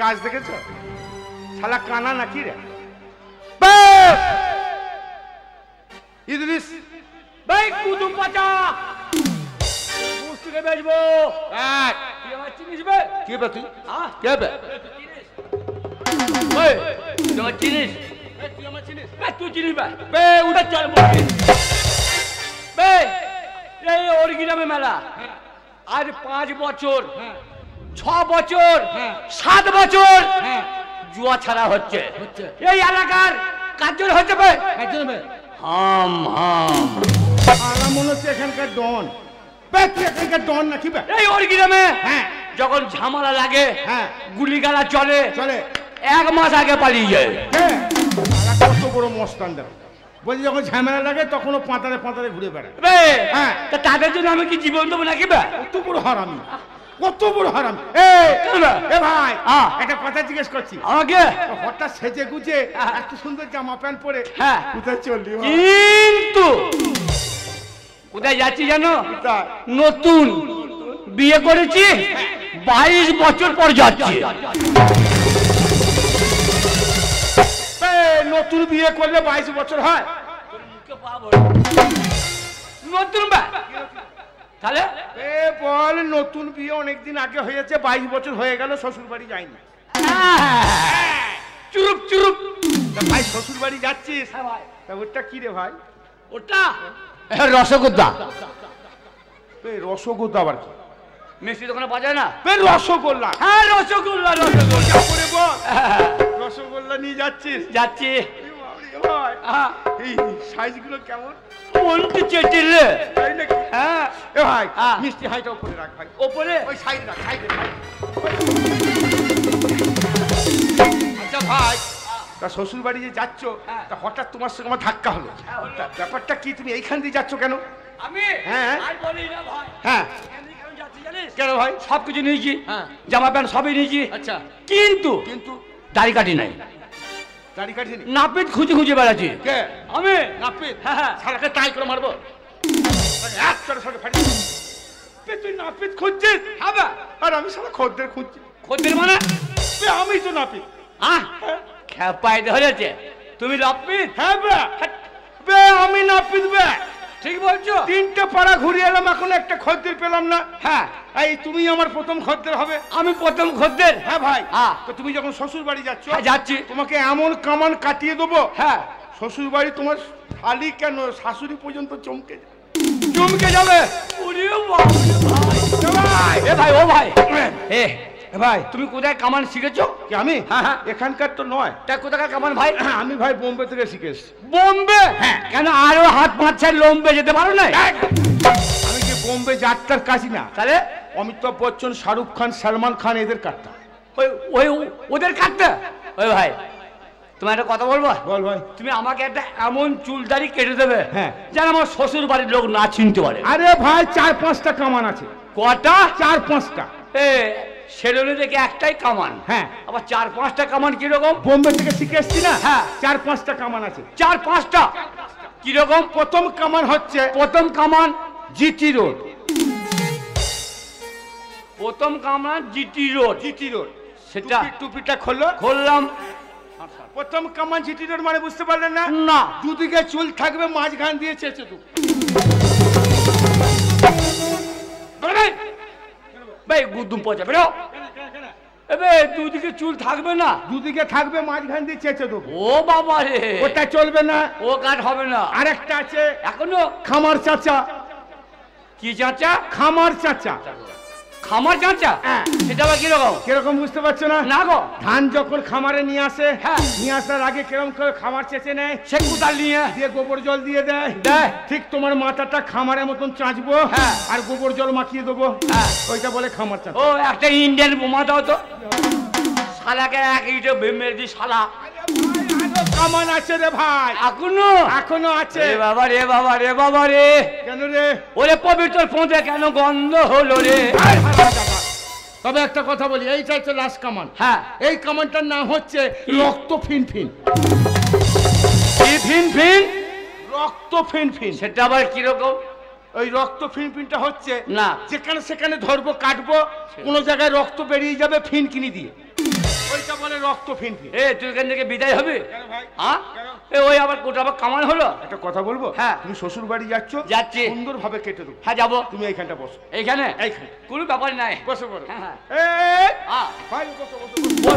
কাজ দেখেছো? শালা কানা নাকি রে? ইদ্রিস ভাই কুতুম পাচা পুস্তকে বেচবো। তুই আমার চিনিস বে? কে বে তুই? কে বে? ওই তুই আমার চিনিস? তুই আমার চিনিস? তুই চিনিস বে? বে উঠে চল বে। এই অরিজিনামে মেলা আজ 5 বছর 6 বছর 7 বছর জুয়া ছাড়া হচ্ছে এই এলাকার কাজল হচ্ছে বে। হাম হাম আমার মনে হচ্ছে এখানকার ডন। এখানকার ডন নাকি বে? এই অরিজিনামে হ্যাঁ যখন ঝামেলা লাগে হ্যাঁ গুলিগালা চলে চলে 1 মাস আগে পালিয়ে যায়। হ্যাঁ কত বড় মস্তান দেখ। বলছি যখন ঝামেলা লাগে তখনও পাতারে পাতারে ঘুরে বেড়ায়। হ্যাঁ তা তাদের জন্য আমি কি জীবন দেবো নাকি বে? কত বড় হারামি, কত বড় হারামি। এ ভাই একটা কথা জিজ্ঞেস করছি। আমাকে হঠাৎ সেজে গুজে এত সুন্দর জামা প্যান্ট পরে হ্যাঁ কোথায় চললি? কিন্তু কোথায় যাচ্ছি জানো? নতুন বিয়ে করেছি 22 বছর পর যাচ্ছি। নতুন বিয়ে করলে 22 বছর হয়? নতুন বা তাহলে বল নতুন বিয়ে অনেকদিন আগে হয়েছে, 22 বছর হয়ে গেল, শ্বশুর বাড়ি যায়নি। চুরুপ চুরুপ ভাই শ্বশুর বাড়ি যাচ্ছিস? তা ওটা কি রে ভাই? ওটা রসগোল্লা। রসগোল্লা আবার কি? মিষ্টি দোকানে পাওয়া যায় না? রসগোল্লা। হ্যাঁ রসগোল্লা রসগোল্লা করে বল রসগোল্লা নিয়ে যাচ্ছিস? যাচ্ছি। এই সাইজ গুলো কেমন? কোনটি চেটিলে? তাই নাকি? হ্যাঁ এ ভাই মিষ্টি হাইটা উপরে রাখ ভাই। উপরে ওই সাইড রাখ, সাইডে ভাই। আচ্ছা ভাই তা শ্বশুর বাড়ি যে যাচ্ছ তা হঠাৎ তোমার সঙ্গে আমার ধাক্কা হলো, ব্যাপারটা কি? তুমি এইখান দিয়ে যাচ্ছ কেন? আমি হ্যাঁ আর বলি না ভাই। হ্যাঁ কেন ভাই? সবকিছু নিয়েছি, জামা প্যান্ট সবই নিয়েছি। আচ্ছা কিন্তু কিন্তু দাড়ি কাটি নাই। দাড়ি কাটিনি? নাপিত খুঁজে খুঁজে বেড়াচ্ছি। কে? আমি। নাপিত? হ্যাঁ শালাকে তাই করে মারবো। এক করে সরে ফাটি। তুই নাপিত খুঁজছিস? হ্যাঁ আর আমি শালা খদ্দের খুঁজছি। খদ্দের মানে? আমি তো নাপিত। খেপাই ধরেছে তুমি নাপিত? হ্যাঁ বে আমি নাপিত বে। ঠিক বলছো। 3টে পাড়া ঘুরিয়ে এলাম, এখন একটা খদ্দের পেলাম না। হ্যাঁ এই তুমি আমার প্রথম খদ্দের হবে। আমি প্রথম খদ্দের? হ্যাঁ ভাই। তো তুমি যখন শ্বশুর বাড়ি যাচ্ছ? যাচ্ছি। তোমাকে এমন কামান কাটিয়ে দেবো হ্যাঁ শ্বশুর বাড়ি তোমার শালি কেন শাশুড়ি পর্যন্ত চমকে যাবে। চমকে যাবে? এ ভাই ও ভাই এ ভাই তুমি কোথায় কামান শিখেছো? কি আমি? হ্যাঁ এখানকার তো নয়। তা কোথাকার কামান ভাই? আমি ভাই বোম্বে থেকে শিখেছি। বোম্বে? হ্যাঁ কেন আরো হাত পাঁচ লোম্বে যেতে পারো না? আমি কি বোম্বে যাত্রার কাছি না? তাহলে অমিতাভ বচ্চন, শাহরুখ খান, সালমান খান এদের কাটতাম। ওই ওদের কাটতে? ওই ভাই তোমার একটা কথা বলবো? বল ভাই। তুমি আমাকে একটা এমন চুল দাড়ি কেটে দেবে হ্যাঁ যেন আমার শ্বশুর বাড়ির লোক না চিনতে পারে। আরে ভাই 4-5টা কামান আছে। কটা? 4-5টা। সেলুনে দেখে একটাই কামান। হ্যাঁ আবার 4-5টা কামান কিরকম? বোম্বে থেকে শিখে এসছি না। হ্যাঁ 4-5টা কামান আছে। 4-5টা কিরকম? প্রথম কামান হচ্ছে প্রথম কামান জিটি রোড। প্রথম কামান জিটি রোড। জিটি রোড সেটা টুপিটা খোলো। খুললাম। প্রথম কামান জিটি রোড মানে বুঝতে পারলেন না? না। দুদিকে চুল থাকবে, মাঝখান দিয়ে চেঁচে দেবো। ভাই গুদুম পচা বেরো। এবে দুদিকে চুল থাকবে না? দুদিকে থাকবে, মাঝখান দিয়ে চেঁচে দেবো। ও বাবা রে ওটা চলবে না। ও কাট হবে না। আরেকটা আছে এখনো। খামার চাচা। কি চাচা? খামার চাচা। খামার চাচা? সেটা আবার কিরকম? কিরকম বুঝতে পারছো না? না গো। ধান যখন খামারে নিয়ে আসে, হ্যাঁ নিয়ে আসার আগে কিরকম করে খামার চেঁচে নেয়, সে কোদাল নিয়ে দিয়ে গোবর জল দিয়ে দেয়। ঠিক তোমার মাথাটা খামারের মতন চাঁচবো, আর গোবর জল মাখিয়ে দেবো, ওইটা বলে খামার চাচা। ও একটা ইন্ডিয়ান বোমা দাও তো। শালাকে এক ইটে মেরে দি শালা। কামান আছে রে ভাই, এখনো? এখনো আছে। রে বাবা রে বাবা রে বাবা রে। কেন রে? ওরে পবিত্র পৌঁছে কেন গন্ধ হলো রে? তবে একটা কথা বলি, এইটা হচ্ছে লাস্ট কামান। হ্যাঁ এই কামানটার নাম হচ্ছে রক্ত ফিনফিন। ফিনফিন? রক্ত ফিনফিন সেটা আবার কিরকম? ওই রক্ত ফিনফিনটা হচ্ছে না যেখানে সেখানে ধরবো, কাটবো, কোন জায়গায় রক্ত বেরিয়ে যাবে ফিনকিনি দিয়ে। এটা বলে রক্ত ফিনফিন। তুই এখান থেকে বিদায় হবে? কেন ভাই? হ্যাঁ, কেন? ওই আবার কোটা আবার কামান হলো। একটা কথা বলবো? হ্যাঁ। তুমি শ্বশুর বাড়ি যাচ্ছ? যাচ্ছি। সুন্দর ভাবে কেটে দেবো। হ্যাঁ যাবো। তুমি এইখানটা বসো। এইখানে? এইখানে কোনো ব্যাপার নাই। বসে পড়ো। হ্যাঁ হ্যাঁ। এই, হ্যাঁ। ভাই বসো বসো বসো।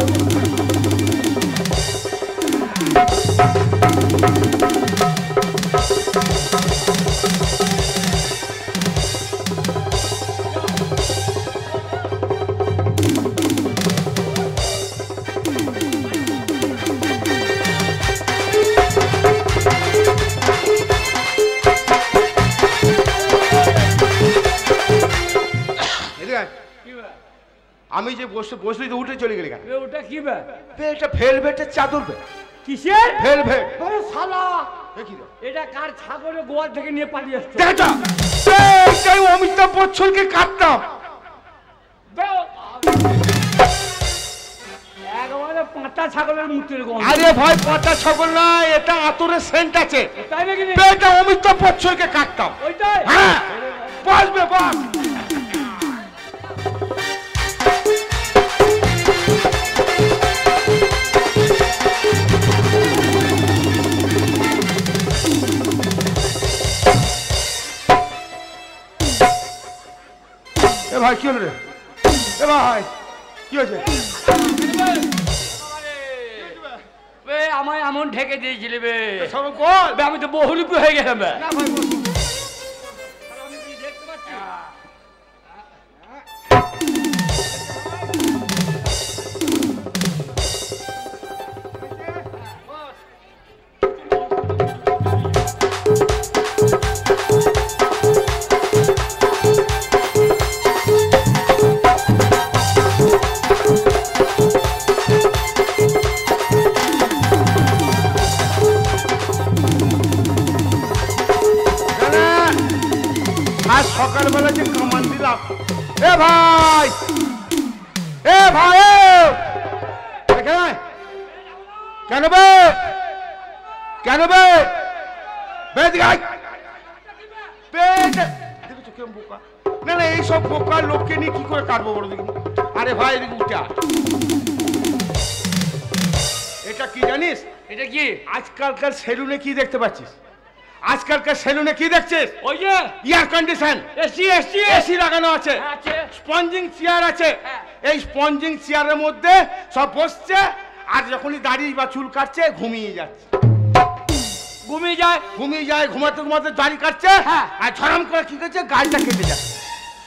এদিকে আয়। কি বে? আমি যে বসলি তো উঠে চলে গেলি কেন? ওটা কি বে? এটা ভেলভেটের চাদর বে। কিসের? ভেলভেট। ওরে শালা, দেখি তো। এটা কার ছাগলের গোয়াল থেকে নিয়ে পালিয়ে আসছে? দেখো এইটাই অমিতাভ বচ্চনকে কাটতাম। একেবারে পাঁচটা ছাগলের মুখের গন্ধ। আরে ভাই পাটা ছাগল না, এটা আতরের সেন্ট আছে। তাই নাকি? এটা অমিতাভ বচ্চনকে কাটতাম। ওইটাই? হ্যাঁ বসবে বস। এ ভাই কি হলো রে? এ ভাই কি হয়েছে? আমায় এমন ঢেকে দিয়েছিলি বে। সব বল। বে, আমি তো বহুরূপী হয়ে গেলাম বে। না ভাই বস। আজ সকালবেলা যে কামান দিলাম। এ ভাই এ ভাই এখানে কেন বে? কেন বে? দেখেছো কেমন বোকা? না না এইসব বোকা লোককে নিয়ে কি করে কাটবো বড় দেখি। আরে ভাই এদিকে উঠে আয়। এটা কি জানিস? এটা কি? আজকালকার সেলুনে কি দেখতে পাচ্ছিস? আজকালকার সেলুনে কি দেখছিস? ওই যে air condition, AC AC AC লাগানো আছে, আছে। স্পঞ্জিং চেয়ার আছে। হ্যাঁ। এই স্পঞ্জিং চেয়ারের মধ্যে সব বসছে, আর যখনই দাড়ি বা চুল কাটছে ঘুমিয়ে যাচ্ছে। ঘুমিয়ে যায়। ঘুমিয়ে যায়, ঘুমাতে ঘুমাতে দাড়ি কাটছে। হ্যাঁ। আর ঝরাম করে কি করছে, গালটা কেটে যাচ্ছে।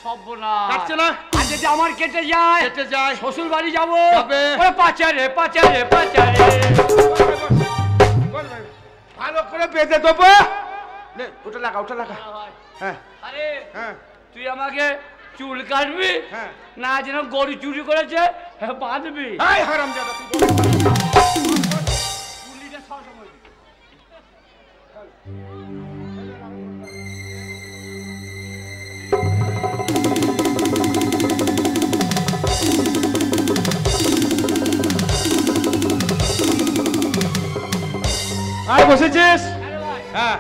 সর্বনাশ। কাটছে না? আর যদি আমার কেটে যায়, কেটে যায়। শ্বশুর বাড়ি যাবো। যাবে। ওরে পাচারে পাচারে পাচারে। ভালো করে বেঁধে দেবো। নে ওটা লাগা, ওটা লাগা। হ্যাঁ আরে হ্যাঁ তুই আমাকে চুল কাটবি হ্যাঁ। না, যেন গরু চুরি করেছে বাঁধবি। এই হারামজাদা তুই বল। গুলিটা সব সময় দিবি। আয় বসেছিস? আরে ভাই, হ্যাঁ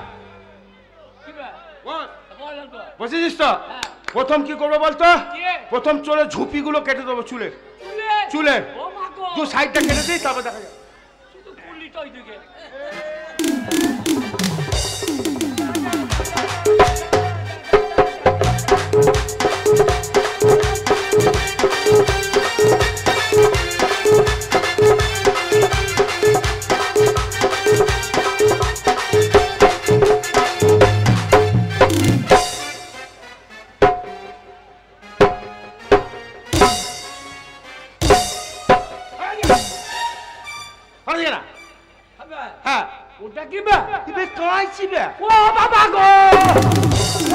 কি বে? বল। বল তো। বসেছিস তো? হ্যাঁ। প্রথম কি করবো বলতো? কি? প্রথম চলে ঝুপিগুলো কেটে দেবো চুলের। চুলে? চুলে ও মা গো। দু সাইডটা কেটে দিই, তারপর দেখা যাবে। শুধু গুলিটা ওইদিকে। পারবি না? হবে? হ্যাঁ ওটা কি বে? এবার কাঁচি বে। ও বাবা গো,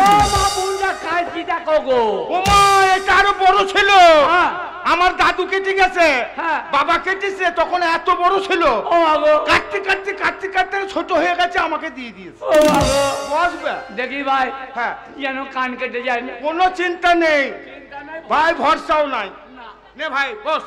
ও মা বুন্ডা কাঁচি দেখো গো। ও মা, এটা আরো বড় ছিল। হ্যাঁ। আমার দাদু কেটে গেছে, হ্যাঁ। বাবা কেটেছে, তখন এত বড় ছিল। ও মা গো, কাটতে কাটতে কাটতে কাটতে ছোট হয়ে গেছে, আমাকে দিয়ে দিয়েছে। ও মা গো। বসবে। দেখি ভাই, হ্যাঁ যেন কান কেটে যায় না। কোনো চিন্তা নেই চিন্তা নাই ভাই, ভরসাও নাই। না। নে ভাই বস।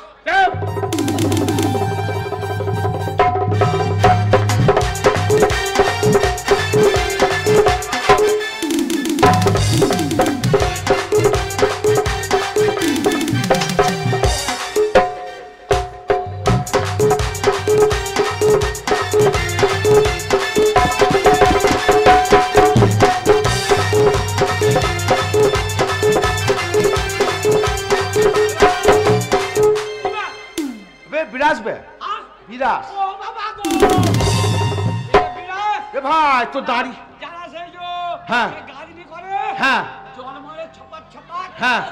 বিরাস। ও বাবা গো বিরাস এ ভাই তোর দাড়ি। যারা সেই যে হ্যাঁ। গাড়ি করে হ্যাঁ জল মারে ছপাক ছপাক হ্যাঁ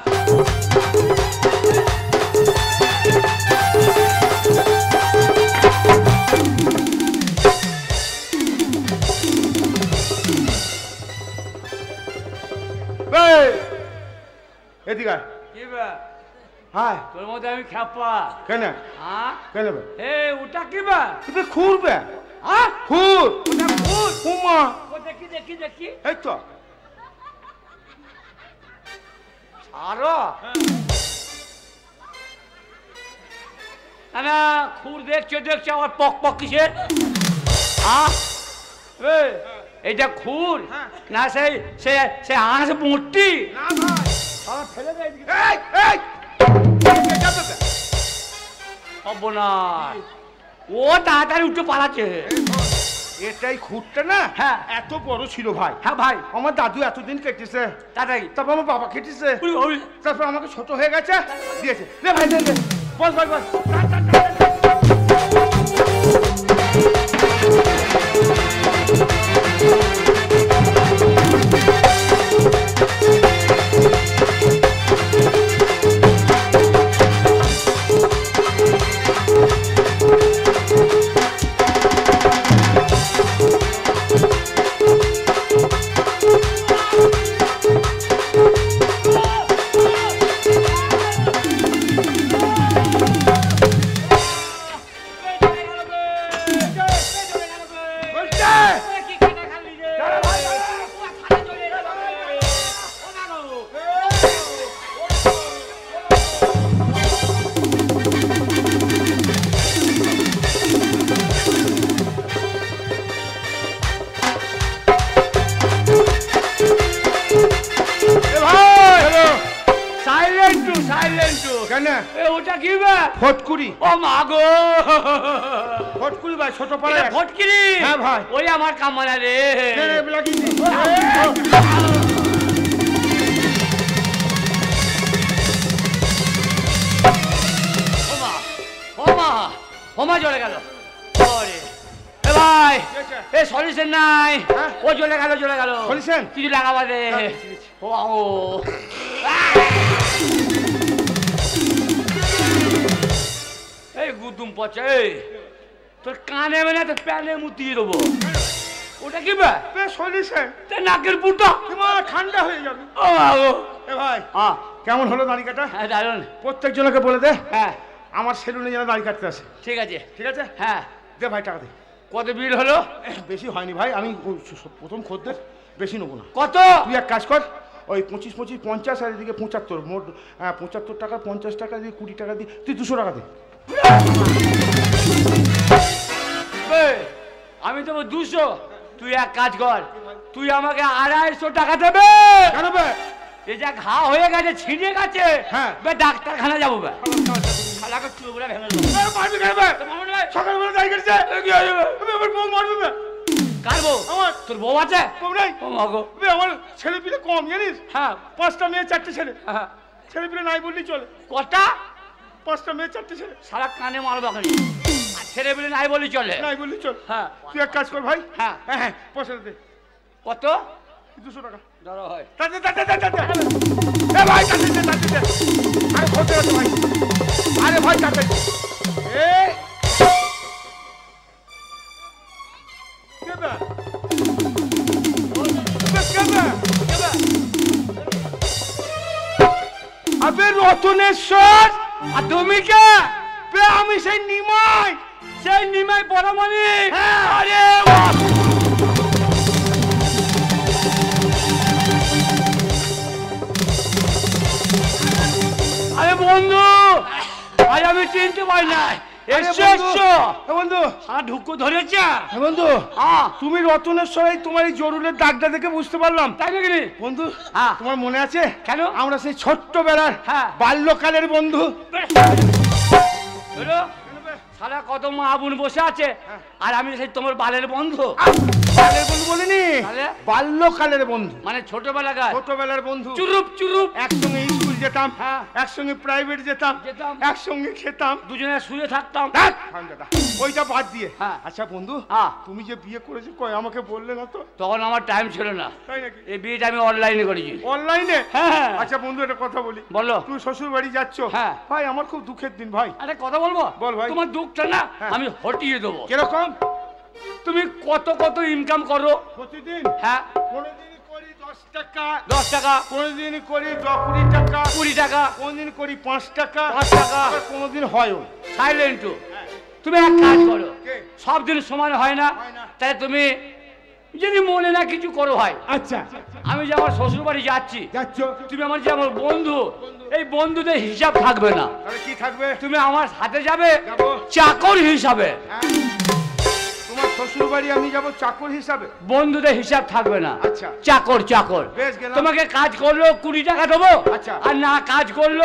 এদিকে আয়। কি বে হায় তোর মধ্যে আমি খেপা কেন হ্যাঁ কেন বে এ ওটা কি বে তুই খুর বে হ্যাঁ খুর ওটা ভূত উমা ও দেখি দেখি দেখি এই তো আরো না খুর দেখছে দেখছে আমার পক পক কিসের এইটা খুর না সেই সে সে হাঁস মুটি না ভাই আমার ফেলে দেয় এদিকে। এই এই যাবে বে সর্বনাশ ও তাড়াতাড়ি উঠে পালাচ্ছে এটাই খুঁটটা না হ্যাঁ। এত বড় ছিল ভাই হ্যাঁ ভাই আমার দাদু এতদিন কেটেছে তাড়াতাড়ি তারপর আমার বাবা কেটেছে ওই, ওই। তারপর আমাকে ছোট হয়ে গেছে দিয়েছে রে ভাই দে বস বস বস কেন ওটা কি বে ফটকুরি ও মা গো ফটকুরি ভাই ছোট পাড়ায় এটা ফটকিরি হ্যাঁ ভাই। ওই আমার কামানা রে ওমা ওমা ওমা জ্বলে গেল ওরে এ ভাই এ সলিউশন নাই হ্যাঁ? ও জ্বলে গেল Solution? কিছু লাগাবা দে হ্যাঁ, ও ও এই গুদুম পচা এই তোর কানে মানে তো প্যানে মুতিয়ে দেবো ওটা কি বে সলিউশন তা নাকের পুটা তোমার ঠান্ডা হয়ে যাবে ও বাবু এ ভাই হ্যাঁ কেমন হলো দাড়ি কাটা হ্যাঁ দারুন প্রত্যেক জনকে বলে দে হ্যাঁ আমার সেলুনে যেন দাড়ি কাটতে আসে ঠিক আছে ঠিক আছে হ্যাঁ দে ভাই টাকা দে কত বিল হলো বেশি হয়নি ভাই আমি প্রথম খদ্দের বেশি নেবো না কত তুই এক কাজ কর ওই 25 25 50 আর এদিকে 75 মোট 75 টাকা 50 টাকা দিয়ে 20 টাকা দিয়ে তুই 200 টাকা দে বে, আমি দেবো 200 তুই এক কাজ কর তুই আমাকে 250 টাকা দেবে কেন বে এই যা ঘা হয়ে গেছে ছিঁড়ে গেছে হ্যাঁ। বে ডাক্তারখানা যাবো বে শালাকে চুলগুলো ভেঙে দেবো মারবি কেন বে তো মামুন ভাই, সকালবেলা দাড়ি কাটছে কি হয়ে যাবে আমি আমার বউ মারবি বে কার বউ? আমার তোর বউ আছে বউ নাই ও মা গো বে আমার ছেলে পিলে কম জানিস হ্যাঁ 5টা মেয়ে 4টে ছেলে হ্যাঁ। ছেলে পিলে নাই বললি চলে কটা 5টা মেয়ে 4টে ছেলে সারা কানে মারবো খালি আর ছেলে পেলে নাই বলি চলে নাই বললি চল হ্যাঁ তুই এক কাজ কর ভাই হ্যাঁ। হ্যাঁ পয়সা দে কত 200 টাকা ধরো হয় তাতে এ ভাই তাতে দে আরে খোঁজে আছে ভাই আরে ভাই তাতে এ কেবা কেবা আবে রতনেশ্বর আর তুমি কে বে আমি সেই নিমাই সেই নিমাই বড় মালিক হ্যাঁ। আরে বাহ! আরে বন্ধু আজ আমি চিনতে পারি না এসছো বন্ধু আর ঢুকো ধরেছে বন্ধু হ্যাঁ তুমি রতনেশ্বর তোমার এই জরুরের দাগটা দেখে বুঝতে পারলাম তাই নাকি রে? বন্ধু হ্যাঁ। তোমার মনে আছে কেন? আমরা সেই ছোট্টবেলার হ্যাঁ। বাল্যকালের বন্ধু হলো সারা কত মা বোন বসে আছে আর আমি সেই তোমার বালের বন্ধু আহ! কালের বন্ধু বলিনি, তাহলে? বাল্যকালের বন্ধু, মানে ছোটবেলাকার ছোটবেলার বন্ধু। চুরুপ চুরুপ একসঙ্গে স্কুল যেতাম, হ্যাঁ। একসঙ্গে প্রাইভেট যেতাম, যেতাম। একসঙ্গে খেতাম। দুজনে শুয়ে থাকতাম। ধ্যাৎ, দাদা, ওইটা বাদ দিয়ে। হ্যাঁ। আচ্ছা বন্ধু, হ্যাঁ। তুমি যে বিয়ে করেছো কই আমাকে বললে না তো? তখন আমার টাইম ছিল না, তাই নাকি? এই বিয়েটা আমি অনলাইনে করেছি। অনলাইনে? হ্যাঁ। আচ্ছা বন্ধু, একটা কথা বলি। বলো। তুমি শ্বশুর বাড়ি যাচ্ছ? হ্যাঁ। ভাই আমার খুব দুঃখের দিন ভাই। আরে কথা বলবো? বল ভাই। তোমার দুঃখটা না হ্যাঁ। আমি হটিয়ে দেবো। কিরকম? তুমি কত কত ইনকাম করো? প্রতিদিন? হ্যাঁ, কোনোদিন করি 10 টাকা, 10 টাকা, কোনোদিন করি 20 টাকা, 20 টাকা, কোনোদিন করি 5 টাকা, 5 টাকা, আবার কোনোদিন হয়ও। সাইলেন্ট। তুমি এক কাজ করো, কে? সব দিন সমান হয় না, হয় না। তাই তুমি যদি মনে না কিছু করো ভাই, আচ্ছা আমি যে আমার শ্বশুর বাড়ি যাচ্ছি, যাচ্ছ, তুমি আমার যে আমার বন্ধু, এই বন্ধুদের হিসাব থাকবে না, তাহলে কি থাকবে? তুমি আমার সাথে যাবে যাবো। চাকর হিসাবে। হ্যাঁ? তোমার শ্বশুর বাড়ি আমি যাব চাকর হিসাবে? বন্ধুদের হিসাব থাকবে না, আচ্ছা। চাকর চাকর। বেশ, গেলাম। তোমাকে কাজ করলো 20 টাকা দেবো, আচ্ছা। আর না কাজ করলো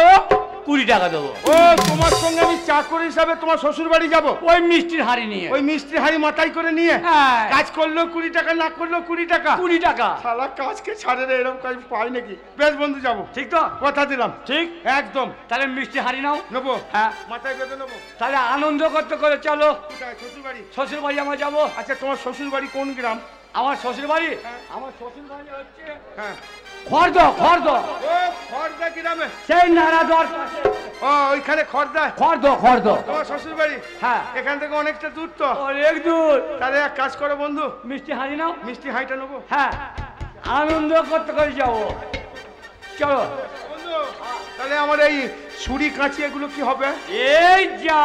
20 টাকা দেবো। ও, তোমার সঙ্গে আমি চাকর হিসাবে তোমার শ্বশুর বাড়ি যাব? ওই মিষ্টির হাড়ি নিয়ে। ওই মিষ্টি হাড়ি মাথায় করে নিয়ে? হ্যাঁ। কাজ করলো 20 টাকা, না করলো 20 টাকা। 20 টাকা। শালা কাজকে ছাড়ে রে, এরকম কাজ পাই নাকি? বেশ বন্ধু, যাবো। ঠিক তো? কথা দিলাম। ঠিক। একদম তাহলে মিষ্টি হাড়ি নাও। নেবো। হ্যাঁ। মাথায় বেঁধে নেবো। তাহলে আনন্দ করতে করে চলো কোথায়? শ্বশুর বাড়ি? শ্বশুর বাড়ি আমরা যাবো। আচ্ছা, তোমার শ্বশুর বাড়ি কোন গ্রাম? আমার শ্বশুর বাড়ি, হ্যাঁ। আমার শ্বশুর বাড়ি হচ্ছে হ্যাঁ। খর্দ। খর্দ, ও, খড়দা গ্রামে? সেই নারাদর পাশে। ও, ওইখানে খড়দা? খর্দ খর্দ। তোমার শ্বশুর বাড়ি? হ্যাঁ। এখান থেকে অনেকটা দূর তো। অনেক দূর। তাহলে এক কাজ করো বন্ধু, মিষ্টি হাড়ি নাও। মিষ্টি হাইটা নেবো। হ্যাঁ, আনন্দ করতে করে যাবো। চলো। বন্ধু, তাহলে আমার এই ছুরি কাঁচি এগুলো কি হবে? এই যা,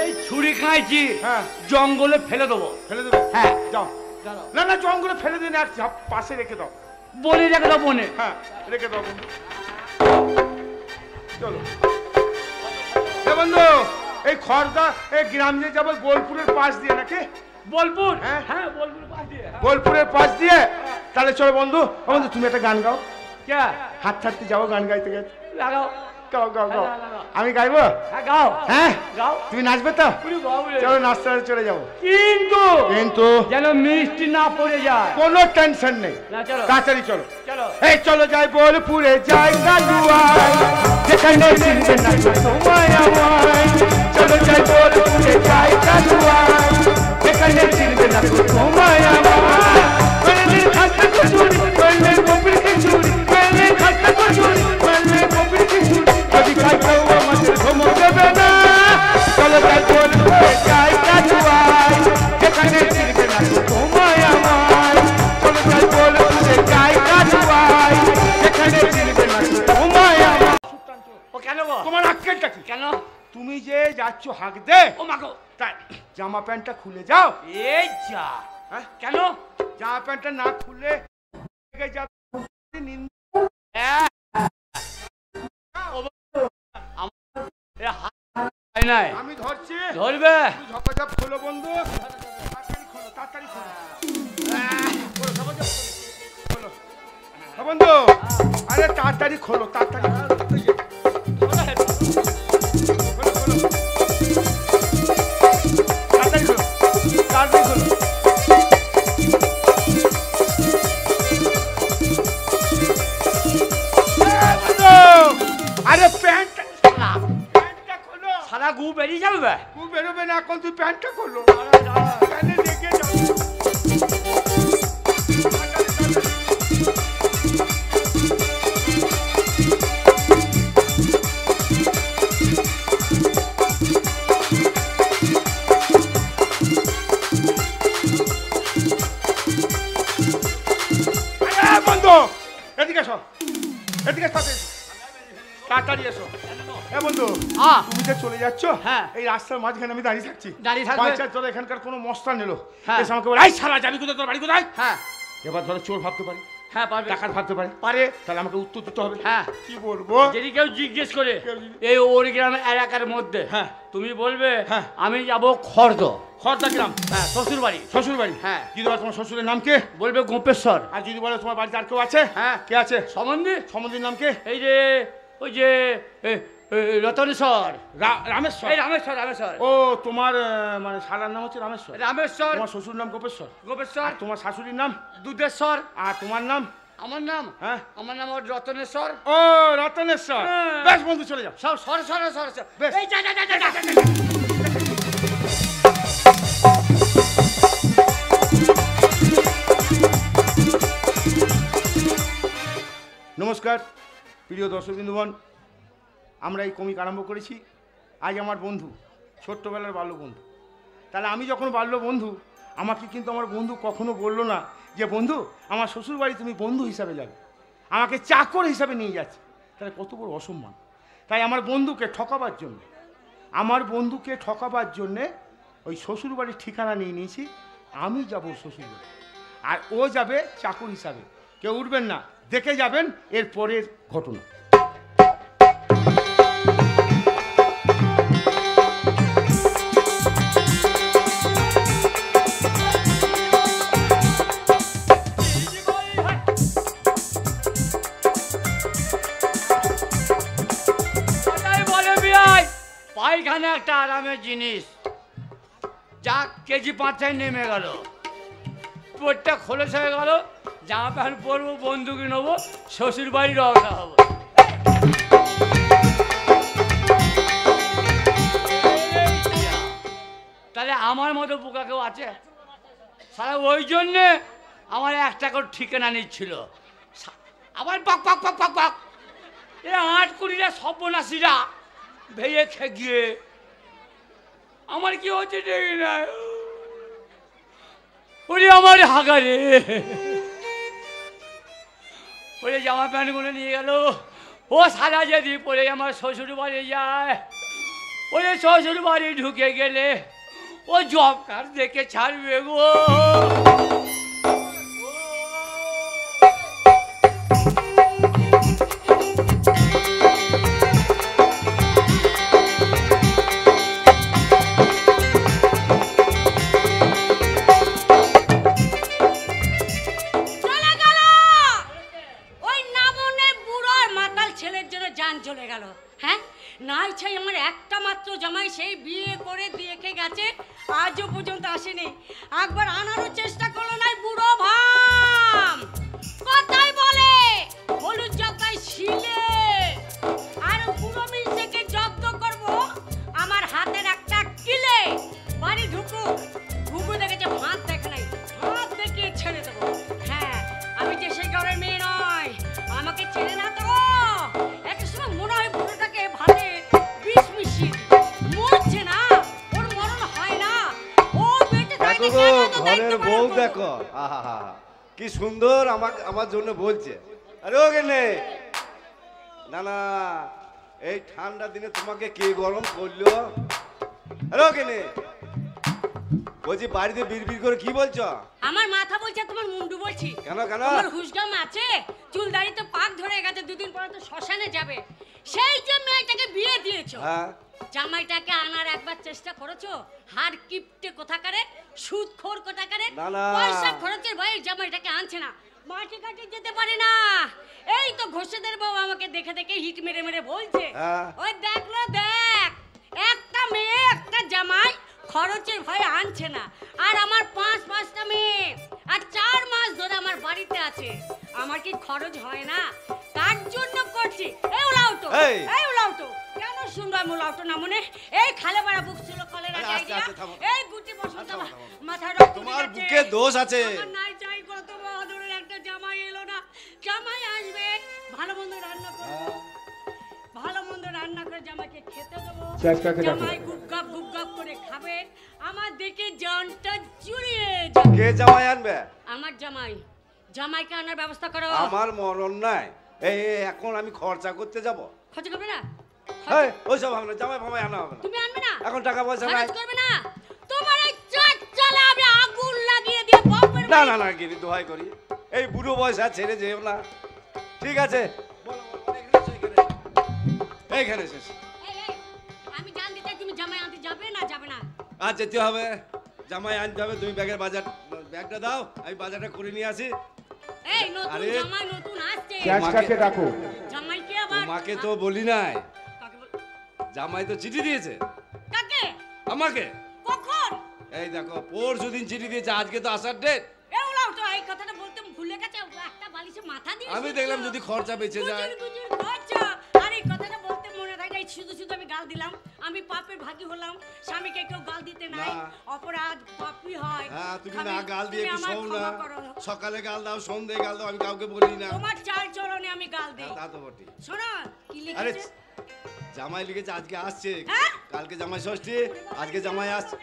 এই ছুরি খাইছি, হ্যাঁ। জঙ্গলে ফেলে দেবো। ফেলে দেবে? হ্যাঁ। যাও। না না, জঙ্গলে ফেলে দিন, এক ঝাপ পাশে রেখে দাও। বনে রেখে দাও, বনে। হ্যাঁ, রেখে দাও বন্ধু। চলো। এ বন্ধু, এই খড়দা এই গ্রাম দিয়ে যাবো বোলপুরের পাশ দিয়ে নাকি? বোলপুর? হ্যাঁ। হ্যাঁ, বোলপুর পাশ দিয়ে। হ্যাঁ। বোলপুরের পাশ দিয়ে? তাহলে চলো বন্ধু। ও বন্ধু, তুমি একটা গান গাও। কে? হাত ছাড়তে যাবো গান গাইতে গাইতে। লাগাও। গাও গাও গাও। হ্যাঁ, লাগাও। আমি গাইবো? হ্যাঁ, গাও। হ্যাঁ। গাও। তুমি নাচবে তো? পুরো গাও রে। চলো, নাচতে নাচতে চলে যাবো। কিন্তু কিন্তু যেন মিষ্টি না পড়ে যায়। কোনো টেনশন নেই। না, চলো। তাড়াতাড়ি চলো। চলো। এই চলো যাই বোলপুরে, যাই কালুয়ায়, যেখানে চিনবে না কেউ তোমায় আমায়। চলো যাই বোলপুরে, যাই কালুয়ায়, যেখানে চিনবে না কেউ তোমায় আমায়। কইলে খাস্তা কচুরি, কইলে কপির খিচুড়ি, কইলে খাস্তা কচুরি, কইলে কপির খিচুড়ি, যদি খাই খাও আমাদের ধমক দেবে না। চলো যাই বোলপুরে, যাই কালুয়ায়, যেখানে চিনবে না কেউ তোমায় আমায়। চলো যাই বোলপুরে, যাই কালুয়ায়, যেখানে চিনবে না কেউ তোমায় আমায়। ও কেন গো? তোমার আক্কেলটা কি? কেন? তুমি যে যাচ্ছ হাঁক দে, ও মাগো। তাই জামা প্যান্টটা খুলে যাও। এই যা। হ্যাঁ? কেন? জামা প্যান্টটা না খুলে লেগে যাবে নিন্দা। হ্যাঁ। ও বাবা, আমার এ হাত হয় নাই। আমি ধরছি, ধরবে? তুমি ঝপাঝপ খোলো বন্ধু। তাড়াতাড়ি খোলো, তাড়াতাড়ি খোলো। খোলো, ঝপাঝপ খোলো। হ্যাঁ বন্ধু, আরে তাড়াতাড়ি খোলো, তাড়াতাড়ি খোলো। খোলো, খোলো। তাড়াতাড়ি খোলো, তাড়াতাড়ি খোলো। আরে প্যান্টটা খোলো। সারা গু বেরিয়ে যাবে। তুই বেরোবে না এখন, তুই প্যান্টটা খোলো। প্যান্টে লেগে যাবে। আরে বন্ধু, এদিকে এসো, এদিকে এসো, তাড়াতাড়ি এসো। এ বন্ধু, তুমি যে চলে যাচ্ছ, হ্যাঁ। এই রাস্তার মাঝখানে আমি দাঁড়িয়ে থাকছি। দাঁড়িয়ে থাকবে? পঞ্চায়েত ধরো এখানকার কোনো মস্তান এলো, হ্যাঁ। এসে আমাকে বলে, এই শালা যাবি কোথায়, তোর বাড়ি কোথায়? হ্যাঁ। এবার ধরো চোর ভাবতে পারি, হ্যাঁ, পারবে। ডাকাত ভাবতে পারি, পারে। তাহলে আমাকে উত্তর দিতে হবে। হ্যাঁ। কি বলবো? যদি কেউ জিজ্ঞেস করে কেউ যদি- এই ওর গ্রামের এলাকার মধ্যে, হ্যাঁ। তুমি বলবে হ্যাঁ। আমি যাব খর্দ। খড়দা গ্রাম? হ্যাঁ, শ্বশুর বাড়ি। শ্বশুর বাড়ি? হ্যাঁ। যদি বলো তোমার শ্বশুরের নাম কে? বলবে গোপেশ্বর। আর যদি বলো তোমার বাড়িতে আর কেউ আছে? হ্যাঁ। কে আছে? সম্বন্ধে সম্বন্ধীর নাম কে? এই যে ওই যে রতনেশ্বর। রামেশ্বর? এই রামেশ্বর, রামেশ্বর। ও তোমার মানে শালার নাম হচ্ছে রামেশ্বর? রামেশ্বর। তোমার শ্বশুর নাম গোপেশ্বর? গোপেশ্বর। আর তোমার শাশুড়ির নাম? দুধেশ্বর। আর তোমার নাম? আমার নাম? হ্যাঁ, আমার নাম রতনেশ্বর। ও রতনেশ্বর। হ্যাঁ। বেশ বন্ধু, চলে যাও। সব সর সর সর সর। বেশ। এই যা যা যা যা যা। নমস্কার প্রিয় দর্শকবৃন্দগণ, আমরা এই কমিক আরম্ভ করেছি। আজ আমার বন্ধু, ছোট্টবেলার বাল্য বন্ধু। তাহলে আমি যখন বাল্য বন্ধু, আমাকে কিন্তু আমার বন্ধু কখনো বললো না যে বন্ধু আমার শ্বশুর বাড়ি তুমি বন্ধু হিসাবে যাবে, আমাকে চাকর হিসাবে নিয়ে যাচ্ছে। তাহলে কত বড় অসম্মান। তাই আমার বন্ধুকে ঠকাবার জন্যে ওই শ্বশুর বাড়ির ঠিকানা নিয়ে নিয়েছি। আমি যাব শ্বশুর বাড়ি, আর ও যাবে চাকর হিসাবে। কেউ উঠবেন না, দেখে যাবেন এর পরের ঘটনা। পায়খানা একটা আরামের জিনিস, যা কেজি 5 নেমে গেল, পেটটা খোলস হয়ে গেল, জামা প্যান্ট পরবো, বন্ধুকে নেবো, শ্বশুর বাড়ি রওনা হবো। তাহলে আমার মতো বোকা কেউ আছে? সারা ওই জন্যে আমার একটা করে ঠিকানা নিচ্ছিল। আবার পাক পাক পাক পাক পাক, এ 8-20টা সর্বনাশীরা ভেয়ে খেয়ে আমার কি হচ্ছে দেখি না। ওরে আমার হাগারে, ওরে জামা প্যান্টগুলো নিয়ে গেল। ও সারা যদি পরে আমার শ্বশুর বাড়ি যায়, ওরে শ্বশুর বাড়ি ঢুকে গেলে ও জব কার্ড দেখে ছাড়বে গো। চলে গেল। হ্যাঁ, নাই চাই আমার একটা মাত্র জামাই, সেই বিয়ে করে দেখে গেছে, আজও পর্যন্ত আসেনি। একবার আনারও চেষ্টা করলো নাই বুড়ো ভাম। কথাই বলে হলুদ জগায় শিলে, আর বুড়ো মিলসেকে জব্দ করব আমার হাতের একটা কিলে। বাড়ি ঢুকুক, ঘুঘু দেখেছে ভাত দেখে নাই, ভাত দেখিয়ে ছেড়ে দেবো। হ্যাঁ, আমি যে সেই ঘরের মেয়ে নয়, আমাকে ছেড়ে না তো। মনে হয় বুড়োটাকে ভাতে বিষ মিশিয়ে মরছে না, ওর মরণ হয় না, ও বেঁচে থাকে কেন? তো ঘরের বউ দেখো, আহা কি সুন্দর আমার জন্য বলছে। আরে ও গেলে না না, এই ঠান্ডা দিনে তোমাকে কে গরম করলো? আরে ও গেলে বলছি, বাড়িতে বিড়বিড় করে কি বলছো? আমার মাথা বলছে, তোমার মুন্ডু বলছি। কেন কেন? তোমার হুশগাম আছে? চুল দাড়িতে পাক ধরে গেছে, দুদিন পরে তো শ্মশানে যাবে, সেই যে মেয়েটাকে বিয়ে দিয়েছো। হ্যাঁ, জামাইটাকে আনার একবার চেষ্টা করেছো? হার কিপটে কোথাকারে, সুদখোর কোথাকারে, না না, পয়সা খরচের ভয়ে জামাইটাকে আনছে না, মাটি কাটি যেতে পারে না। এই তো ঘোষেদের বউ আমাকে দেখে দেখে হিট মেরে মেরে বলছে, ওই দেখলো দেখ, একটা মেয়ে একটা জামাই খরচের ভয়ে আনছে না, আর আমার 5-5টা মেয়ে আর 4 মাস ধরে আমার বাড়িতে আছে, আমার কি খরচ হয় না? তার জন্য করছি। এই উলাউটো, এই উলাউটো, কেন শুনবাম উলাউটো না মনে? এই খালে বাড়া বুক ছিল কলেরা ডায়রিয়া, এই গুটি বসন্ত মাথা রক্ত, তোমার বুকে দোষ আছে। আমার নাই চাই কত বড়র একটা জামাই এলো না। জামাই আসবে, ভালো মন্দ রান্না করব, ভালো মন্দ রান্না করে জামাইকে খেতে দেবো, জামাই গুপগাপ করে খাবে, আমার দেখে জানটা জুড়িয়ে যাবে। কে জামাই আনবে? আমার জামাই। জামাইকে আনার ব্যবস্থা করো। আমার মরণ নাই, এই এখন আমি খরচা করতে যাব। খরচা করবে না? এই ওইসব হবে না, জামাই ফামাই আনা হবে না। তুমি আনবে না? এখন টাকা পয়সা নাই। খরচ করবে না? তোমার এই চাচালে আমি আগুন লাগিয়ে দিয়ে বাপের না না না, গিরি দোহাই করি, এই বুড়ো বয়সা ছেড়ে যেও না। ঠিক আছে, এইখানে শেষ। আমি জানতে চাই তুমি জামাই আনতে যাবে না যাবে না? আজ যেতে হবে, জামাই আনতে হবে। তুমি ব্যাগটা দাও, আমি বাজারটা করে নিয়ে আসি। এই নতুন জামাই নতুন আসছে, ক্যাশটাকে রাখো। জামাইকে আবার মাকে তো বলি নাই। জামাই তো চিঠি দিয়েছে। কাকে? আমাকে। কখন? এই দেখো পরশুদিন চিঠি দিয়েছে, আজকে তো আসার ডেট। এগুলাও তো এই কথাটা বলতে ভুলে গেছে, একটা বালিশে মাথা দিয়ে আমি দেখলাম যদি খরচা বেঁচে যায়। গুজুর খরচা। আর এই কথাটা বলতে মনে থাকে নাই, শুধু শুধু আমি গাল দিলাম। আমি পাপের ভাগী হলাম, স্বামীকে কেউ গাল দিতে নাই, অপরাধ পাপই হয়। হ্যাঁ তুমি না গাল দিয়ে একটু শোও না, ক্ষমা করো। সকালে গাল দাও, সন্ধ্যে গাল দাও, আমি কাউকে বলি না। তোমার চাল চলনে আমি গাল দিই। তা তো বটে। শোনো কি আরে লিখেছে? জামাই লিখেছে আজকে আসছে, হ্যাঁ? কালকে জামাই ষষ্ঠী, আজকে জামাই আসছে।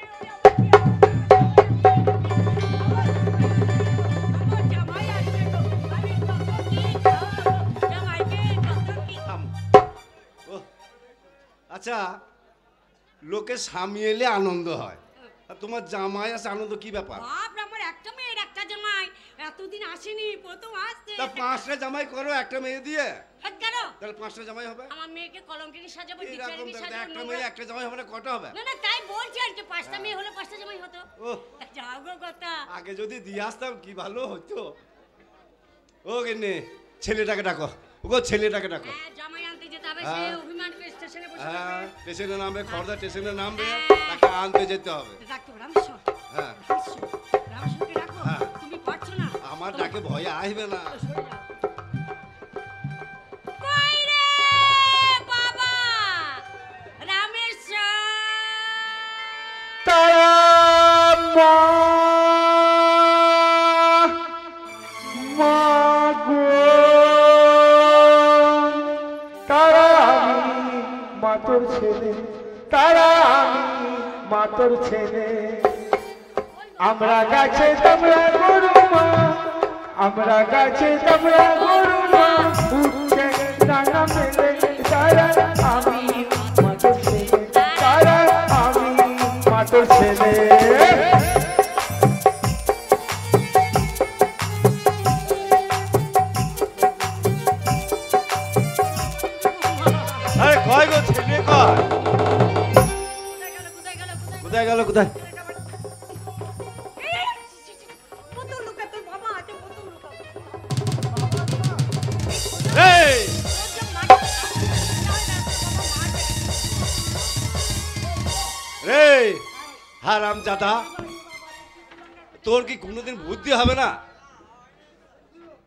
আমার জামাই আসছে তো, আমি কত কি জামাইকে কত কি। থাম। ওহ, আচ্ছা লোকে স্বামী এলে আনন্দ হয়, আর তোমার জামাই আসে আনন্দ কি ব্যাপার? বাপ রে, আমার একটা মেয়ের একটা জামাই, এতদিন আসেনি, প্রথম আসছে। তা 5টা জামাই করো একটা মেয়ে দিয়ে, হাত কেন? তাহলে 5টা জামাই হবে। আমার মেয়েকে কলঙ্কিনী সাজাবো, এরকম বিচারিণী দেখো, সাজাবো, একটা মেয়ে একটা জামাই হবে না, কটা হবে? না না তাই বলছি আর কি, 5টা মেয়ে হলে 5টা জামাই হতো। ওহ, যাও গো কথা। আগে যদি দিয়ে আসতাম কি ভালো হতো। ও গেনে ছেলেটাকে ডাকো, ওগো ছেলেটাকে ডাকো। হ্যাঁ, জামাই আনতে যেতে হবে, সে হ্যাঁ। অভিমান করে স্টেশনে বসে হ্যাঁ থাকবে। স্টেশনে নামবে, খড়দা স্টেশনে নামবে, হ্যাঁ। তাকে আনতে যেতে হবে। ডাকতে হবে, রামেশ্বর। হ্যাঁ রামেশ্বর, রামেশ্বরকে ডাকো। হ্যাঁ। তুমি পারছো না। আমার ডাকে ভয়ে আসবে না। সরে যাও। কই রে বাবা, রামেশ্বর। তারা মা গো, তারা আমি মাতর ছেলে, তারা আমি মাতর ছেলে। আমরা গাছে তোমরা গরু মা, আমরা গাছে তোমরা গরু মা, উঠছে ডানা মেলে। তারা আমি মাতর ছেলে, তারা আমি মাতর ছেলে। আরে কয় গো ছেলে কয়? কোথায় গেল, কোথায় গেল, কোথায় গেল কোথায়? কত লুকা, তোর বাবা আছে, কত লুকা। এই রে হারাম জাদা, তোর কি কোনোদিন বুদ্ধি হবে না?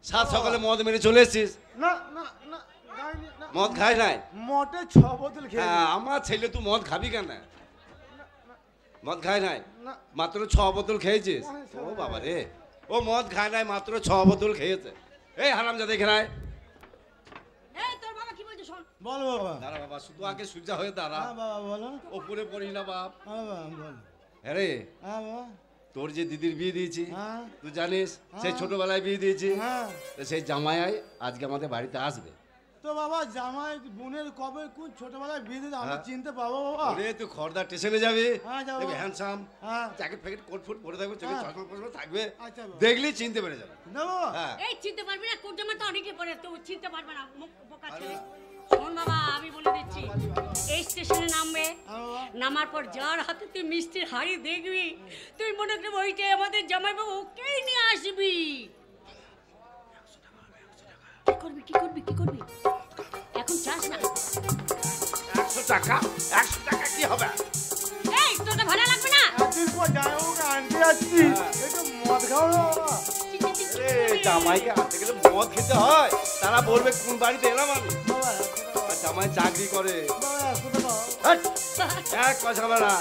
সাত সকালে মদ মেরে চলে এসেছিস। না না না, গাইনি না। মদ খাই নাই? মোটে 6 বোতল খেয়ে হ্যাঁ, আমার ছেলে তুই মদ খাবি কেন? মদ খায় নাই? না। মাত্র 6 বোতল খেয়েছিস? ও বাবা রে, ও মদ খায় নাই, মাত্র 6 বোতল খেয়েছে। এই হারাম জাদা এখানে আয়। এই তোর বাবা কি বলছে শোন। বলো বাবা। দাঁড়া বাবা, শুধু আগে সূর্যা হয়ে দাঁড়া, হ্যাঁ বাবা বলো। ওপরে পড়ি না বাপ। হ্যাঁ বাবা বলো। হ্যাঁ রে, হ্যাঁ বাবা। তোর যে দিদির বিয়ে দিয়েছি হ্যাঁ। তুই জানিস, সেই ছোটবেলায় বিয়ে দিয়েছি, হ্যাঁ। তো সেই জামাই আজকে আমাদের বাড়িতে আসবে। তো বাবা জামাই বোনের কবে কোন ছোটবেলায় বিয়ে দিতে আমি হ্যাঁ। চিনতে পাবো বাবা? ওরে তুই খড়দা স্টেশনে যাবি, হ্যাঁ, যাবো। দেখবি হ্যান্ডসাম, হ্যাঁ। জ্যাকেট ফ্যাকেট কোট ফুট পরে থাকবে, চোখে হ্যাঁ। চশমা ফশমা থাকবে, আচ্ছা বাবা। দেখলি চিনতে পেরে যাবে। না বাবা। হ্যাঁ এই চিনতে পারবি না, কোন জামা তো অনেকে পরে, তো চিনতে পারবে না, মুখ বোকা ছেলে। শোন বাবা, আমি বলে দিচ্ছি, এই স্টেশনে নামবে, হ্যাঁ বাবা। নামার পর যার হাতে তুই মিষ্টির হাড়ি দেখবি, তুই মনে করবি ওইটাই আমাদের জামাই বাবু, ওকেই নিয়ে আসবি। কি করবি, কি করবি, কি করবি? এখন চাস না? 100 টাকা, 100 টাকা কি হবে? এই তোকে ভাড়া লাগবে না? একদিন পর জামাইবাবুকে আনতে যাচ্ছি, একটু মদ খাও না বাবা। চি, চি, চি, চি, রে করবি। জামাইকে আনতে গেলে মদ খেতে হয়, তারা বলবে কোন বাড়িতে এলাম আমি। বাবা 100 টাকা। আর জামাই চাকরি করে, বাবা 100 টাকা। হাট, এক পয়সা হবে না।